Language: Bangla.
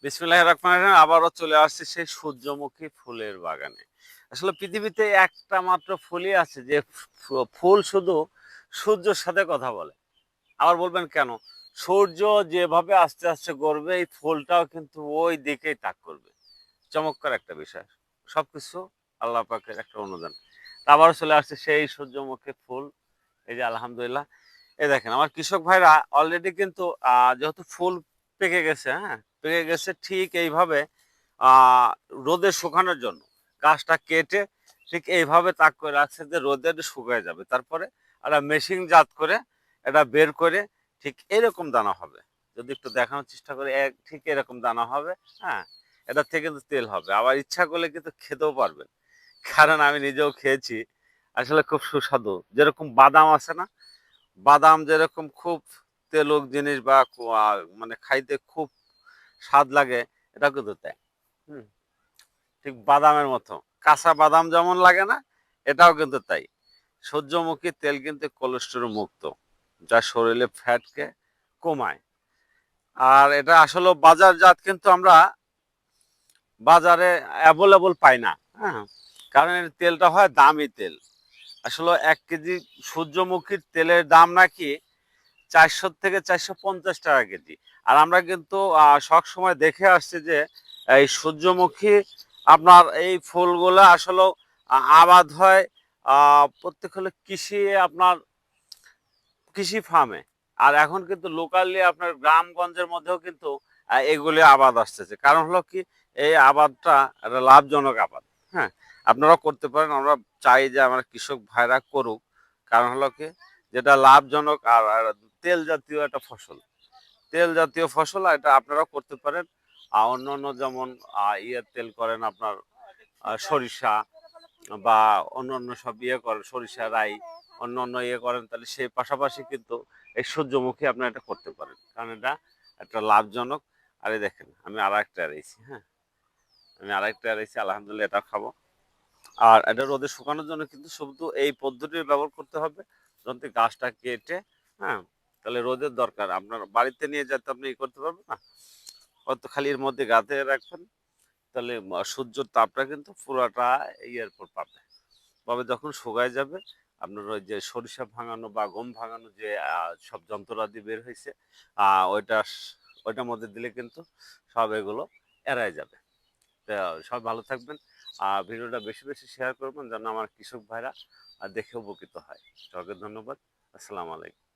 বিসমিল্লাহির রহমানির রহিম। আবারও চলে আসছি সেই সূর্যমুখী ফুলের বাগানে। আসলে পৃথিবীতে একটা মাত্র ফুলই আছে যে ফুল শুধু সূর্যের সাথে কথা বলে। আবার বলবেন কেন? সূর্য যেভাবে আস্তে, আস্তে গড়বে এই ফুলটাও কিন্তু ওই দিকেই তাক করবে। চমৎকার একটা বিষয়। সবকিছু আল্লাহ পাকের একটা অনুদান। তা আবারও চলে আসছে সেই সূর্যমুখী ফুল। এই যে আলহামদুলিল্লাহ। এই দেখেন আমার কৃষক ভাইরা অলরেডি কিন্তু যেহেতু ফুল পেকে গেছে, হ্যাঁ? পেকে গেছে ঠিক এইভাবে আ রোদে শুকানোর জন্য। গাছটা কেটে ঠিক এইভাবে তাক করে রাখছে যে রোদে একটু শুকায় যাবে। তারপরে একটা মেশিনজাত করে এটা বের করে ঠিক এরকম দানা হবে। যদি একটু দেখানোর চেষ্টা করি ঠিক এরকম দানা হবে, হ্যাঁ? এটার থেকে কিন্তু তেল হবে। আবার ইচ্ছা করলে কিন্তু খেতেও পারবেন। কারণ আমি নিজেও খেয়েছি। আসলে খুব সুস্বাদু। যেরকম বাদাম আছে না? বাদাম যেরকম খুব তেলক জিনিস বা মানে খাইতে খুব স্বাদ লাগে, এটাও কিন্তু তাই। হুম? ঠিক বাদামের মতো। কাঁচা বাদাম যেমন লাগে না? এটাও কিন্তু তাই। সূর্যমুখী তেল কিন্তু কোলেস্টেরল মুক্ত, যা শরীরে ফ্যাটকে কমায়। আর এটা আসলেও বাজারজাত কিন্তু আমরা বাজারে এভেলেবল পাই না, হ্যাঁ? কারণ এর তেলটা হয় দামি তেল। আসলে ১ কেজি সূর্যমুখীর তেলের দাম নাকি ৪০০ থেকে ৪৫০ টাকা কেজি। আর আমরা কিন্তু সবসময় দেখে আসছি যে এই সূর্যমুখী আপনার এই ফুলগুলা আসলেও আবাদ হয় প্রত্যেক হলো আপনার কৃষি ফার্মে। আর এখন কিন্তু লোকালি আপনার গ্রামগঞ্জের মধ্যেও কিন্তু এগুলি আবাদ আসতেছে। কারণ হলো কি এই আবাদটা একটা লাভজনক আবাদ। হ্যাঁ? আপনারাও করতে পারেন। আমরা চাই যে আমার কৃষক ভাইরা করুক। কারণ হলো কি যেটা লাভজনক আর তেল জাতীয় একটা ফসল। তেল জাতীয় ফসল এটা আপনারাও করতে পারেন। অন্যান্য যেমন ইয়ের তেল করেন আপনার সরিষা বা অন্যান্য সব ইয়ে করেন সরিষা, রাই অন্যান্য ইয়ে করেন তাহলে সেই পাশাপাশি কিন্তু এই সূর্যমুখী আপনারা এটা করতে পারেন। কারণ এটা একটা লাভজনক। আর এই দেখেন আমি আরেকটা এড়াইছি, হ্যাঁ? আমি আরেকটা এড়াইছি আলহামদুলিল্লাহ এটাও খাবো। আর এটা রোদে শুকানোর জন্য কিন্তু শুধু এই পদ্ধতির ব্যবহার করতে হবে। যখন থেকে গাছটা কেটে, হ্যাঁ? তাহলে রোদের দরকার। আপনার বাড়িতে নিয়ে যেতে আপনি ই করতে পারবেন না? হয়তো খালি এর মধ্যে গাঁথে রাখবেন। তাহলে সূর্যের তাপটা কিন্তু পুরাটা ইয়ের উপর পাবে। তবে যখন শুকায় যাবে আপনার ওই যে সরিষা ভাঙানো বা গম ভাঙানো যে সব যন্ত্রপাতি বের হইছে আ ওইটা ওইটার মধ্যে দিলে কিন্তু সব এগুলো এড়ায় যাবে। তো সবাই ভালো থাকবেন। ভিডিওটা বেশি, বেশি শেয়ার করবেন যেন আমার কৃষক ভাইরা দেখে উপকৃত হয়। সবাইকে ধন্যবাদ। আসসালামু আলাইকুম।